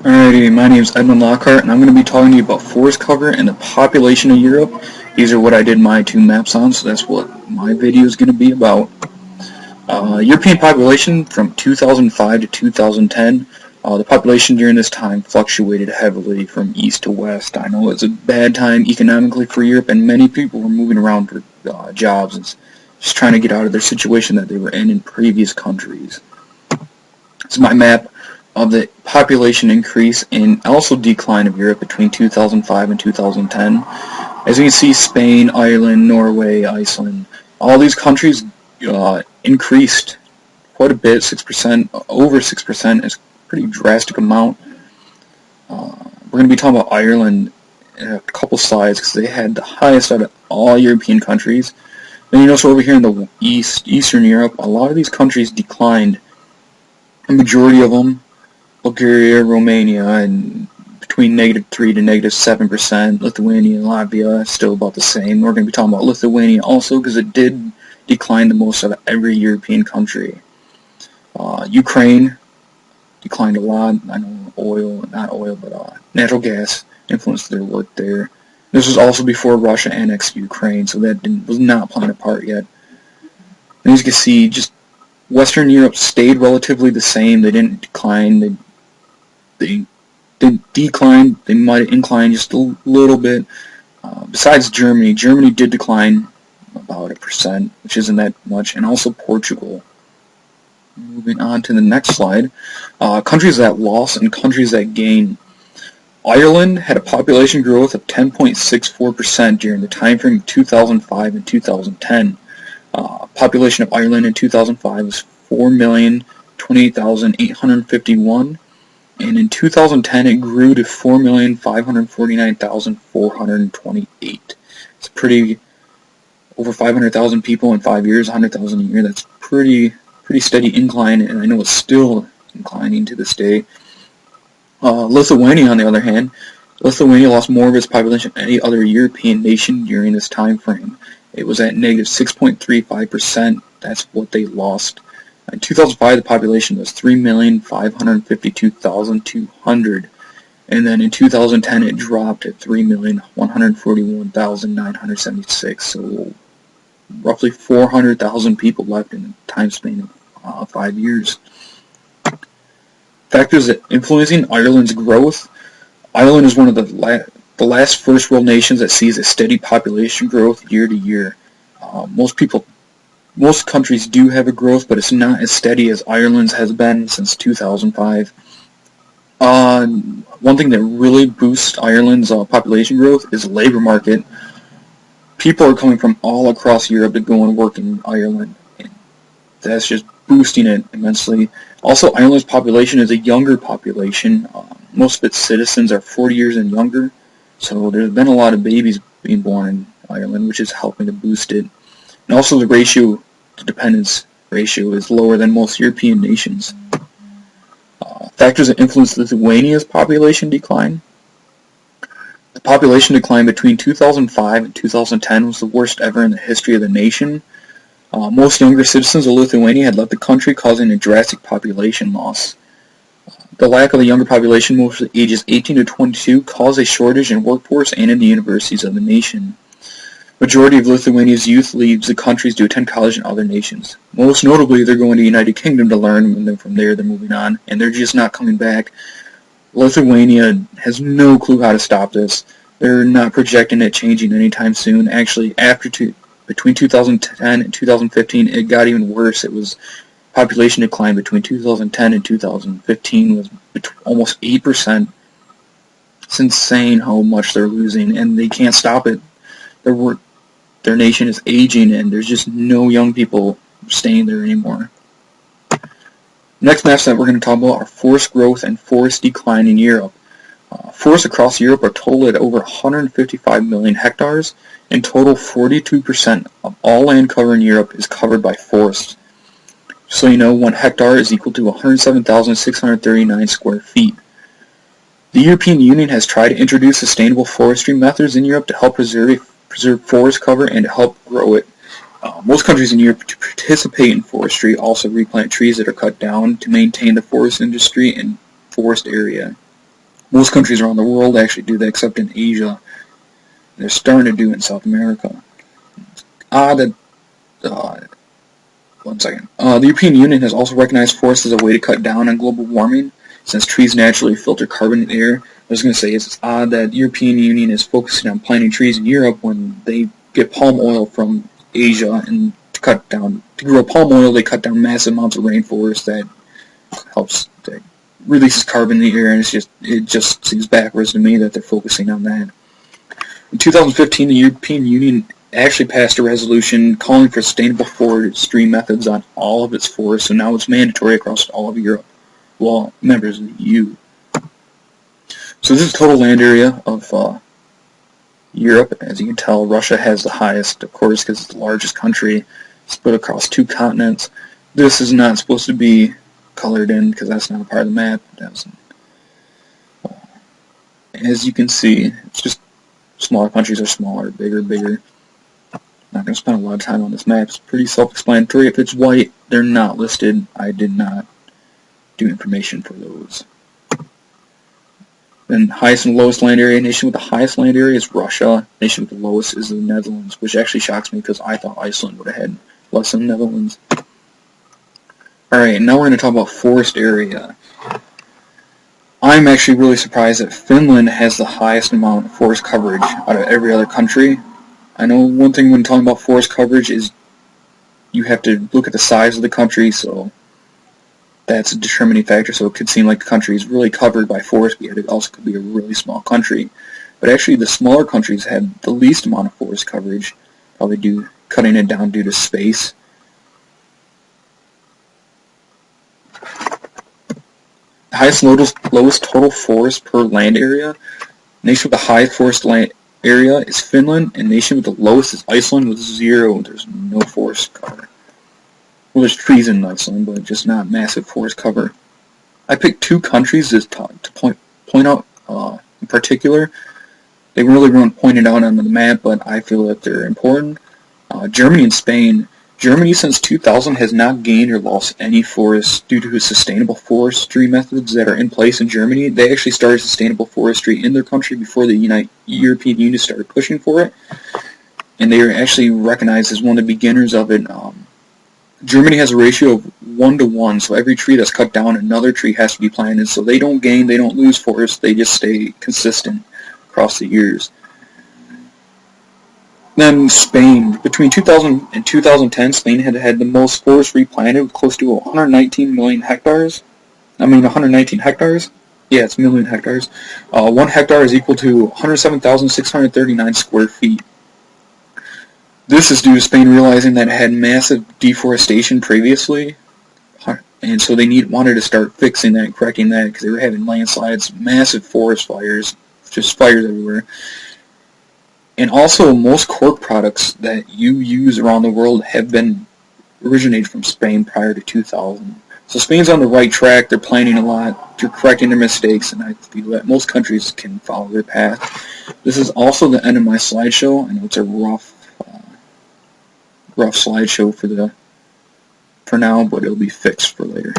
Alrighty, my name is Edmund Lockhart, and I'm going to be talking to you about forest cover and the population of Europe. These are what I did my two maps on, so that's what my video is going to be about. European population from 2005 to 2010. The population during this time fluctuated heavily from east to west. I know it's a bad time economically for Europe, and many people were moving around for jobs and just trying to get out of their situation that they were in previous countries. This is my map of the population increase and also decline of Europe between 2005 and 2010. As you can see, Spain, Ireland, Norway, Iceland, all these countries increased quite a bit, 6%, over 6%. It's a pretty drastic amount. We're going to be talking about Ireland in a couple slides because they had the highest out of all European countries. Then you notice over here in the Eastern Europe, a lot of these countries declined. A majority of them, Bulgaria, Romania, and between -3% to -7%. Lithuania and Latvia still about the same. We're going to be talking about Lithuania also because it did decline the most out of every European country. Ukraine declined a lot. I know natural gas influenced their work there. This was also before Russia annexed Ukraine, so that was not playing a part yet. And as you can see, just Western Europe stayed relatively the same. They didn't decline. They didn't decline. They might have inclined just a little bit. Besides Germany, Germany did decline about 1%, which isn't that much, and also Portugal. Moving on to the next slide, countries that lost and countries that gained. Ireland had a population growth of 10.64% during the time frame of 2005 and 2010. Population of Ireland in 2005 was 4,028,851, and in 2010 it grew to 4,549,428. It's pretty over 500,000 people in 5 years, 100,000 a year. That's pretty steady incline, and I know it's still inclining to this day. Lithuania, on the other hand, Lithuania lost more of its population than any other European nation during this time frame. It was at -6.35%. That's what they lost. In 2005, the population was 3,552,200, and then in 2010 it dropped to 3,141,976. So roughly 400,000 people left in a time span of 5 years. Factors that influencing Ireland's growth. Ireland is one of the last first world nations that sees a steady population growth year to year. Most countries do have a growth, but it's not as steady as Ireland's has been since 2005. One thing that really boosts Ireland's population growth is the labor market. People are coming from all across Europe to go and work in Ireland, and that's just boosting it immensely. Also, Ireland's population is a younger population. Most of its citizens are 40 years and younger, so there's been a lot of babies being born in Ireland, which is helping to boost it. And also the dependence ratio is lower than most European nations. Factors that influence Lithuania's population decline. The population decline between 2005 and 2010 was the worst ever in the history of the nation. Most younger citizens of Lithuania had left the country, causing a drastic population loss. The lack of the younger population, mostly ages 18 to 22, caused a shortage in workforce and in the universities of the nation. Majority of Lithuania's youth leaves the countries to attend college in other nations. Most notably, they're going to the United Kingdom to learn, and then from there they're moving on, and they're just not coming back. Lithuania has no clue how to stop this. They're not projecting it changing anytime soon. Actually, between 2010 and 2015, it got even worse. It was population decline between 2010 and 2015 was almost 8%. It's insane how much they're losing, and they can't stop it. Their nation is aging, and there's just no young people staying there anymore. Next maps that we're going to talk about are forest growth and forest decline in Europe. Forests across Europe are total at over 155 million hectares. In total, 42% of all land cover in Europe is covered by forests. So you know, 1 hectare is equal to 107,639 square feet. The European Union has tried to introduce sustainable forestry methods in Europe to help preserve forest cover and to help grow it. Most countries in Europe to participate in forestry also replant trees that are cut down to maintain the forest industry and forest area. Most countries around the world actually do that, except in Asia. They're starting to do it in South America. One second. The European Union has also recognized forests as a way to cut down on global warming, since trees naturally filter carbon in the air. I was going to say it's odd that the European Union is focusing on planting trees in Europe when they get palm oil from Asia, and to grow palm oil, they cut down massive amounts of rainforest that releases carbon in the air, and it just seems backwards to me that they're focusing on that. In 2015, the European Union actually passed a resolution calling for sustainable forestry methods on all of its forests, so now it's mandatory across all of Europe, well, members of the EU. So this is total land area of Europe. As you can tell, Russia has the highest, of course, because it's the largest country, split across 2 continents. This is not supposed to be colored in because that's not a part of the map. As you can see, it's just smaller countries are smaller, bigger, bigger. Not going to spend a lot of time on this map. It's pretty self-explanatory. If it's white, they're not listed. I did not do information for those. Then highest and lowest land area. Nation with the highest land area is Russia. Nation with the lowest is the Netherlands, which actually shocks me because I thought Iceland would have had less than the Netherlands. Alright, now we're going to talk about forest area. I'm actually really surprised that Finland has the highest amount of forest coverage out of every other country. I know one thing when talking about forest coverage is you have to look at the size of the country, so that's a determining factor. So it could seem like the country is really covered by forest, but yet it also could be a really small country. But actually the smaller countries have the least amount of forest coverage, probably cutting it down due to space. The highest lowest total forest per land area. Nation with the highest forest land area is Finland, and nation with the lowest is Iceland with 0. There's no forest cover. Well, there's trees in Iceland, but just not massive forest cover. I picked 2 countries to point out in particular. They really weren't pointed out on the map, but I feel that they're important. Germany and Spain. Germany since 2000 has not gained or lost any forests due to sustainable forestry methods that are in place in Germany. They actually started sustainable forestry in their country before the European Union started pushing for it, and they are actually recognized as one of the beginners of it. Germany has a ratio of 1:1, so every tree that's cut down, another tree has to be planted, so they don't gain, they don't lose forests, they just stay consistent across the years. Then Spain. Between 2000 and 2010, Spain had the most forests replanted with close to 119 million hectares. 119 hectares? Yeah, it's million hectares. 1 hectare is equal to 107,639 square feet. This is due to Spain realizing that it had massive deforestation previously, and so they wanted to start fixing that and correcting that because they were having landslides, massive forest fires, just fires everywhere. And also, most cork products that you use around the world have been originated from Spain prior to 2000. So Spain's on the right track. They're planning a lot. They're correcting their mistakes, and I feel that most countries can follow their path. This is also the end of my slideshow. I know it's a rough slideshow for now, but it'll be fixed for later.